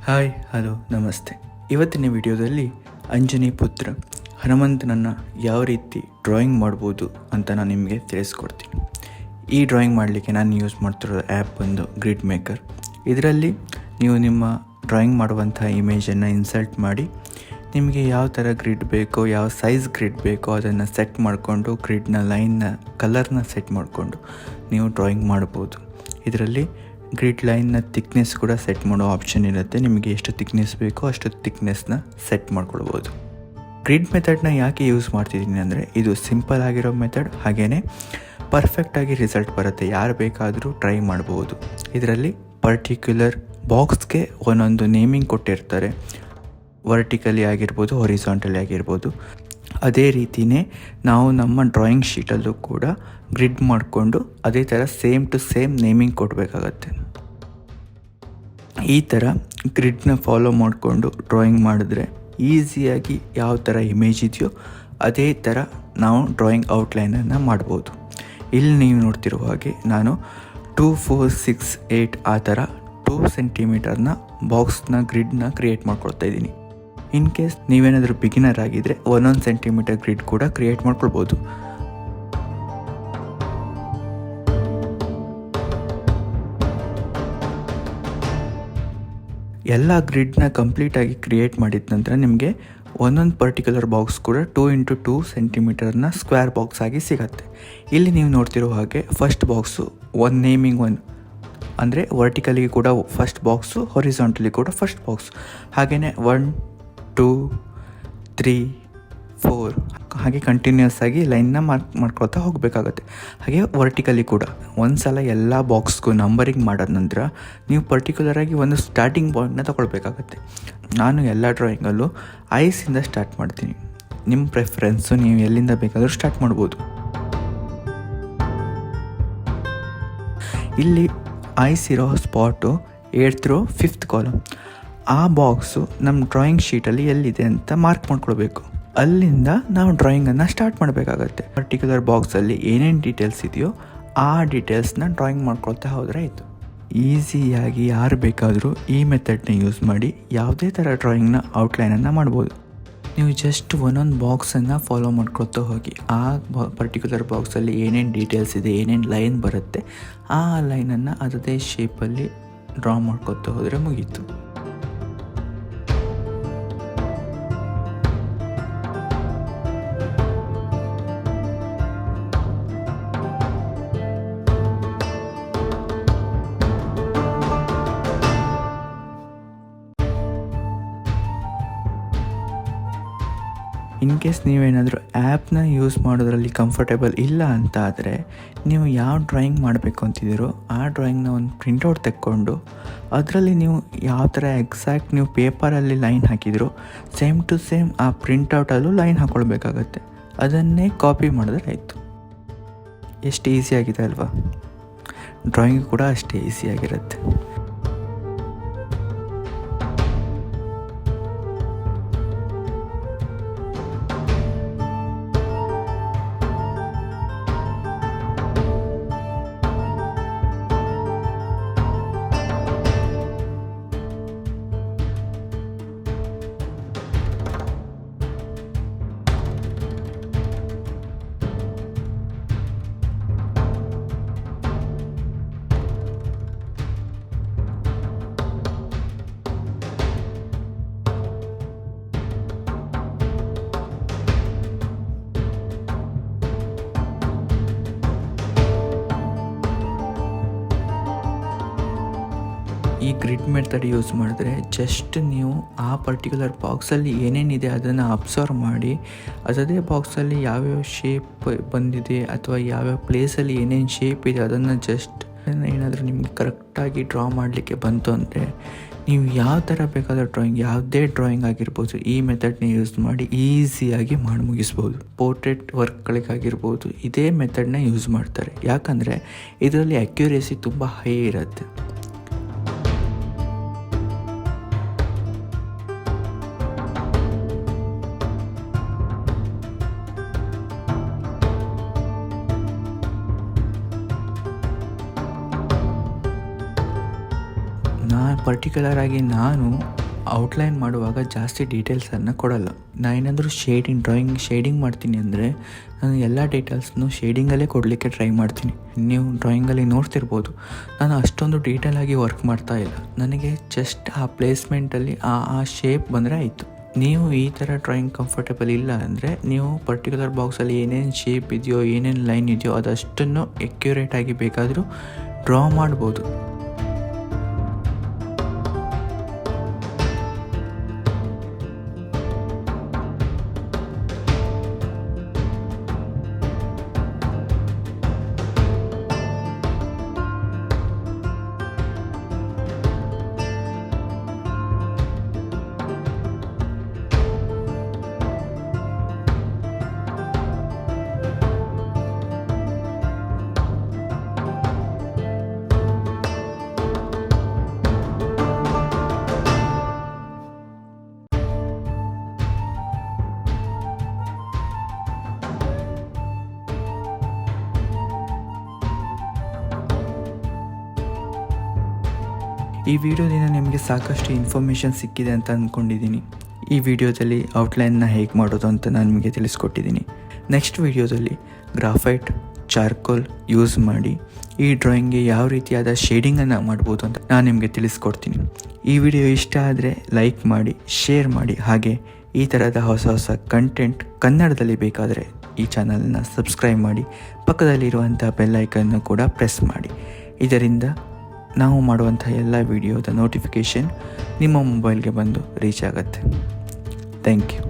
Hi hello ನಮಸ್ತೆ. ಇವತ್ತಿನ ವಿಡಿಯೋದಲ್ಲಿ ಅಂಜನಿ ಪುತ್ರ ಹನುಮಂತನನ್ನು ಯಾವ ರೀತಿ ಡ್ರಾಯಿಂಗ್ ಮಾಡ್ಬೋದು ಅಂತ ನಾನು ನಿಮಗೆ ತಿಳಿಸ್ಕೊಡ್ತೀನಿ. ಈ ಡ್ರಾಯಿಂಗ್ ಮಾಡಲಿಕ್ಕೆ ನಾನು ಯೂಸ್ ಮಾಡ್ತಿರೋ ಆ್ಯಪ್ ಬಂದು ಗ್ರಿಡ್ ಮೇಕರ್. ಇದರಲ್ಲಿ ನೀವು ನಿಮ್ಮ ಡ್ರಾಯಿಂಗ್ ಮಾಡುವಂಥ ಇಮೇಜನ್ನು ಇನ್ಸರ್ಟ್ ಮಾಡಿ ನಿಮಗೆ ಯಾವ ಥರ ಗ್ರಿಡ್ ಬೇಕೋ, ಯಾವ ಸೈಜ್ ಗ್ರಿಡ್ ಬೇಕೋ ಅದನ್ನು ಸೆಟ್ ಮಾಡಿಕೊಂಡು ಗ್ರಿಡ್ನ ಲೈನ್ನ ಕಲರ್ನ ಸೆಟ್ ಮಾಡಿಕೊಂಡು ನೀವು ಡ್ರಾಯಿಂಗ್ ಮಾಡ್ಬೋದು. ಇದರಲ್ಲಿ ಗ್ರಿಡ್ ಲೈನ್ನ ಥಿಕ್ನೆಸ್ ಕೂಡ ಸೆಟ್ ಮಾಡೋ ಆಪ್ಷನ್ ಇರುತ್ತೆ. ನಿಮಗೆ ಎಷ್ಟು ಥಿಕ್ನೆಸ್ ಬೇಕೋ ಅಷ್ಟು ಥಿಕ್ನೆಸ್ನ ಸೆಟ್ ಮಾಡ್ಕೊಳ್ಬೋದು. ಗ್ರಿಡ್ ಮೆಥಡ್ನ ಯಾಕೆ ಯೂಸ್ ಮಾಡ್ತಿದ್ದೀನಿ ಅಂದರೆ ಇದು ಸಿಂಪಲ್ ಆಗಿರೋ ಮೆಥಡ್, ಹಾಗೆಯೇ ಪರ್ಫೆಕ್ಟಾಗಿ ರಿಸಲ್ಟ್ ಬರುತ್ತೆ. ಯಾರು ಬೇಕಾದರೂ ಟ್ರೈ ಮಾಡ್ಬೋದು. ಇದರಲ್ಲಿ ಪರ್ಟಿಕ್ಯುಲರ್ ಬಾಕ್ಸ್ಗೆ ಒಂದೊಂದು ನೇಮಿಂಗ್ ಕೊಟ್ಟಿರ್ತಾರೆ. ವರ್ಟಿಕಲಿ ಆಗಿರ್ಬೋದು, ಹೊರಿಸಾಂಟಲಿ ಆಗಿರ್ಬೋದು. ಅದೇ ರೀತಿಯೇ ನಾವು ನಮ್ಮ ಡ್ರಾಯಿಂಗ್ ಶೀಟಲ್ಲೂ ಕೂಡ ಗ್ರಿಡ್ ಮಾಡಿಕೊಂಡು ಅದೇ ಥರ ಸೇಮ್ ಟು ಸೇಮ್ ನೇಮಿಂಗ್ ಕೊಡಬೇಕಾಗತ್ತೆ. ಈ ಥರ ಗ್ರಿಡ್ನ ಫಾಲೋ ಮಾಡಿಕೊಂಡು ಡ್ರಾಯಿಂಗ್ ಮಾಡಿದ್ರೆ ಈಸಿಯಾಗಿ ಯಾವ ಥರ ಇಮೇಜ್ ಇದೆಯೋ ಅದೇ ಥರ ನಾವು ಡ್ರಾಯಿಂಗ್ ಔಟ್ಲೈನನ್ನು ಮಾಡ್ಬೋದು. ಇಲ್ಲಿ ನೀವು ನೋಡ್ತಿರೋ ಹಾಗೆ ನಾನು 2, 4, 6, 8 ಆ ಥರ 2 ಸೆಂಟಿಮೀಟರ್ನ ಬಾಕ್ಸ್ನ ಗ್ರಿಡ್ನ ಕ್ರಿಯೇಟ್ ಮಾಡ್ಕೊಳ್ತಾ ಇದ್ದೀನಿ. ಇನ್ ಕೇಸ್ ನೀವೇನಾದರೂ ಬಿಗಿನರ್ ಆಗಿದ್ದರೆ 1 ಸೆಂಟಿಮೀಟರ್ ಗ್ರಿಡ್ ಕೂಡ ಕ್ರಿಯೇಟ್ ಮಾಡ್ಕೊಳ್ಬೋದು. ಎಲ್ಲ ಗ್ರಿಡ್ನ ಕಂಪ್ಲೀಟಾಗಿ ಕ್ರಿಯೇಟ್ ಮಾಡಿದ ನಂತರ ನಿಮಗೆ ಒಂದೊಂದು ಪರ್ಟಿಕ್ಯುಲರ್ ಬಾಕ್ಸ್ ಕೂಡ 2 x 2 ಸೆಂಟಿಮೀಟರ್ನ ಸ್ಕ್ವೇರ್ ಬಾಕ್ಸ್ ಆಗಿ ಸಿಗುತ್ತೆ. ಇಲ್ಲಿ ನೀವು ನೋಡ್ತಿರೋ ಹಾಗೆ ಫಸ್ಟ್ ಬಾಕ್ಸು ಒಂದು ನೇಮಿಂಗ್ ಅಂದರೆ ವರ್ಟಿಕಲಿಗೆ ಕೂಡ ಫಸ್ಟ್ ಬಾಕ್ಸು, ಹೊರಿಸಾಂಟಲಿ ಕೂಡ ಫಸ್ಟ್ ಬಾಕ್ಸು, ಹಾಗೆಯೇ 1, 2, 3, 4 ಹಾಗೆ ಕಂಟಿನ್ಯೂಸ್ ಆಗಿ ಲೈನ್ನ ಮಾಡ್ಕೊಳ್ತಾ ಹೋಗಬೇಕಾಗತ್ತೆ. ಹಾಗೆ ವರ್ಟಿಕಲಿ ಕೂಡ ಒಂದು ಸಲ ಎಲ್ಲ ಬಾಕ್ಸ್ಗೂ ನಂಬರಿಂಗ್ ಮಾಡಿದ ನಂತರ ನೀವು ಪರ್ಟಿಕ್ಯುಲರಾಗಿ ಒಂದು ಸ್ಟಾರ್ಟಿಂಗ್ ಪಾಯಿಂಟ್ನ ತೊಗೊಳ್ಬೇಕಾಗತ್ತೆ. ನಾನು ಎಲ್ಲ ಡ್ರಾಯಿಂಗಲ್ಲೂ ಐಸಿಂದ ಸ್ಟಾರ್ಟ್ ಮಾಡ್ತೀನಿ. ನಿಮ್ಮ ಪ್ರೆಫರೆನ್ಸು, ನೀವು ಎಲ್ಲಿಂದ ಬೇಕಾದರೂ ಸ್ಟಾರ್ಟ್ ಮಾಡ್ಬೋದು. ಇಲ್ಲಿ ಐಸ್ ಇರೋ spot 8th row 5th column. ಆ ಬಾಕ್ಸು ನಮ್ಮ ಡ್ರಾಯಿಂಗ್ ಶೀಟಲ್ಲಿ ಎಲ್ಲಿದೆ ಅಂತ ಮಾರ್ಕ್ ಮಾಡ್ಕೊಳ್ಬೇಕು. ಅಲ್ಲಿಂದ ನಾವು ಡ್ರಾಯಿಂಗನ್ನು ಸ್ಟಾರ್ಟ್ ಮಾಡಬೇಕಾಗತ್ತೆ. ಪರ್ಟಿಕ್ಯುಲರ್ ಬಾಕ್ಸಲ್ಲಿ ಏನೇನು ಡೀಟೇಲ್ಸ್ ಇದೆಯೋ ಆ ಡೀಟೇಲ್ಸ್ನ ಡ್ರಾಯಿಂಗ್ ಮಾಡ್ಕೊಳ್ತಾ ಹೋದರೆ ಆಯಿತು. ಈಸಿಯಾಗಿ ಯಾರು ಬೇಕಾದರೂ ಈ ಮೆಥಡ್ನ ಯೂಸ್ ಮಾಡಿ ಯಾವುದೇ ಥರ ಡ್ರಾಯಿಂಗ್ನ ಔಟ್ಲೈನನ್ನು ಮಾಡ್ಬೋದು. ನೀವು ಜಸ್ಟ್ ಒಂದೊಂದು ಬಾಕ್ಸನ್ನು ಫಾಲೋ ಮಾಡ್ಕೊಳ್ತಾ ಹೋಗಿ ಆ ಪರ್ಟಿಕ್ಯುಲರ್ ಬಾಕ್ಸಲ್ಲಿ ಏನೇನು ಡೀಟೇಲ್ಸ್ ಇದೆ, ಏನೇನು ಲೈನ್ ಬರುತ್ತೆ ಆ ಲೈನನ್ನು ಅದೇ ಶೇಪಲ್ಲಿ ಡ್ರಾ ಮಾಡ್ಕೊಳ್ತಾ ಹೋದರೆ ಮುಗೀತು. ಇನ್ ಕೇಸ್ ನೀವೇನಾದರೂ ಆ್ಯಪ್ನ ಯೂಸ್ ಮಾಡೋದ್ರಲ್ಲಿ ಕಂಫರ್ಟೇಬಲ್ ಇಲ್ಲ ಅಂತ ಆದರೆ ನೀವು ಯಾವ ಡ್ರಾಯಿಂಗ್ ಮಾಡಬೇಕು ಅಂತಿದ್ದೀರೋ ಆ ಡ್ರಾಯಿಂಗ್ನ ಒಂದು ಪ್ರಿಂಟೌಟ್ ತೆಕ್ಕೊಂಡು ಅದರಲ್ಲಿ ನೀವು ಯಾವ ಥರ ಎಕ್ಸಾಕ್ಟ್ ನೀವು ಪೇಪರಲ್ಲಿ ಲೈನ್ ಹಾಕಿದಿರೋ ಸೇಮ್ ಟು ಸೇಮ್ ಆ ಪ್ರಿಂಟೌಟಲ್ಲೂ ಲೈನ್ ಹಾಕ್ಕೊಳ್ಬೇಕಾಗತ್ತೆ. ಅದನ್ನೇ ಕಾಪಿ ಮಾಡಿದ್ರೆ ಆಯಿತು. ಎಷ್ಟು ಈಸಿಯಾಗಿದೆ ಅಲ್ವಾ? ಡ್ರಾಯಿಂಗ್ ಕೂಡ ಅಷ್ಟೇ ಈಸಿಯಾಗಿರುತ್ತೆ. ಈ ಗ್ರಿಡ್ ಮೆಥಡ್ ಯೂಸ್ ಮಾಡಿದ್ರೆ ಜಸ್ಟ್ ನೀವು ಆ ಪರ್ಟಿಕ್ಯುಲರ್ ಬಾಕ್ಸಲ್ಲಿ ಏನೇನಿದೆ ಅದನ್ನು ಅಬ್ಸರ್ವ್ ಮಾಡಿ ಅದೇ ಬಾಕ್ಸಲ್ಲಿ ಯಾವ್ಯಾವ ಶೇಪ್ ಬಂದಿದೆ ಅಥವಾ ಯಾವ್ಯಾವ ಪ್ಲೇಸಲ್ಲಿ ಏನೇನು ಶೇಪ್ ಇದೆ ಅದನ್ನು ಜಸ್ಟ್ ಏನಾದರೂ ನಿಮ್ಗೆ ಕರೆಕ್ಟಾಗಿ ಡ್ರಾ ಮಾಡಲಿಕ್ಕೆ ಬಂತು ಅಂದರೆ ನೀವು ಯಾವ ಥರ ಬೇಕಾದರೂ ಡ್ರಾಯಿಂಗ್, ಯಾವುದೇ ಡ್ರಾಯಿಂಗ್ ಆಗಿರ್ಬೋದು, ಈ ಮೆಥಡ್ನ ಯೂಸ್ ಮಾಡಿ ಈಸಿಯಾಗಿ ಮಾಡಿ ಮುಗಿಸ್ಬೋದು. ಪೋರ್ಟ್ರೇಟ್ ವರ್ಕ್ಗಳಿಗಾಗಿರ್ಬೋದು ಇದೇ ಮೆಥಡ್ನ ಯೂಸ್ ಮಾಡ್ತಾರೆ. ಯಾಕಂದರೆ ಇದರಲ್ಲಿ ಅಕ್ಯುರೇಸಿ ತುಂಬ ಹೈ ಇರುತ್ತೆ. ಪರ್ಟಿಕ್ಯುಲರ್ ಆಗಿ ನಾನು ಔಟ್ಲೈನ್ ಮಾಡುವಾಗ ಜಾಸ್ತಿ ಡೀಟೇಲ್ಸನ್ನು ಕೊಡಲ್ಲ. ನಾನು ಏನಾದರೂ ಡ್ರಾಯಿಂಗ್ ಶೇಡಿಂಗ್ ಮಾಡ್ತೀನಿ ಅಂದರೆ ನಾನು ಎಲ್ಲ ಡೀಟೇಲ್ಸ್ನು ಶೇಡಿಂಗಲ್ಲೇ ಕೊಡಲಿಕ್ಕೆ ಟ್ರೈ ಮಾಡ್ತೀನಿ. ನೀವು ಡ್ರಾಯಿಂಗಲ್ಲಿ ನೋಡ್ತಿರ್ಬೋದು, ನಾನು ಅಷ್ಟೊಂದು ಡೀಟೇಲಾಗಿ ವರ್ಕ್ ಮಾಡ್ತಾ ಇಲ್ಲ. ನನಗೆ ಜಸ್ಟ್ ಆ ಪ್ಲೇಸ್ಮೆಂಟಲ್ಲಿ ಆ ಶೇಪ್ ಬಂದರೆ ಆಯಿತು. ನೀವು ಈ ಥರ ಡ್ರಾಯಿಂಗ್ ಕಂಫರ್ಟೇಬಲ್ ಇಲ್ಲ ಅಂದರೆ ನೀವು ಪರ್ಟಿಕ್ಯುಲರ್ ಬಾಕ್ಸಲ್ಲಿ ಏನೇನು ಶೇಪ್ ಇದೆಯೋ, ಏನೇನು ಲೈನ್ ಇದೆಯೋ ಅದಷ್ಟನ್ನು ಎಕ್ಯುರೇಟಾಗಿ ಬೇಕಾದರೂ ಡ್ರಾ ಮಾಡ್ಬೋದು. ಈ ವಿಡಿಯೋದಿಂದ ನಿಮಗೆ ಸಾಕಷ್ಟು ಇನ್ಫಾರ್ಮೇಷನ್ ಸಿಕ್ಕಿದೆ ಅಂತ ಅಂದ್ಕೊಂಡಿದ್ದೀನಿ. ಈ ವಿಡಿಯೋದಲ್ಲಿ ಔಟ್ಲೈನ್ನ ಹೇಗೆ ಮಾಡೋದು ಅಂತ ನಾನು ನಿಮಗೆ ತಿಳಿಸ್ಕೊಟ್ಟಿದ್ದೀನಿ. ನೆಕ್ಸ್ಟ್ ವಿಡಿಯೋದಲ್ಲಿ ಗ್ರಾಫೈಟ್, ಚಾರ್ಕೋಲ್ ಯೂಸ್ ಮಾಡಿ ಈ ಡ್ರಾಯಿಂಗ್ಗೆ ಯಾವ ರೀತಿಯಾದ ಶೇಡಿಂಗನ್ನು ಮಾಡ್ಬೋದು ಅಂತ ನಾನು ನಿಮಗೆ ತಿಳಿಸ್ಕೊಡ್ತೀನಿ. ಈ ವಿಡಿಯೋ ಇಷ್ಟ ಆದರೆ ಲೈಕ್ ಮಾಡಿ, ಶೇರ್ ಮಾಡಿ, ಹಾಗೆ ಈ ಥರದ ಹೊಸ ಕಂಟೆಂಟ್ ಕನ್ನಡದಲ್ಲಿ ಬೇಕಾದರೆ ಈ ಚಾನಲನ್ನು ಸಬ್ಸ್ಕ್ರೈಬ್ ಮಾಡಿ, ಪಕ್ಕದಲ್ಲಿರುವಂಥ ಬೆಲ್ ಐಕನ್ನು ಕೂಡ ಪ್ರೆಸ್ ಮಾಡಿ. ಇದರಿಂದ ನಾವು ಮಾಡುವಂಥ ಎಲ್ಲ ವಿಡಿಯೋದ ನೋಟಿಫಿಕೇಷನ್ ನಿಮ್ಮ ಮೊಬೈಲ್ಗೆ ಬಂದು ರೀಚ್ ಆಗುತ್ತೆ. Thank you.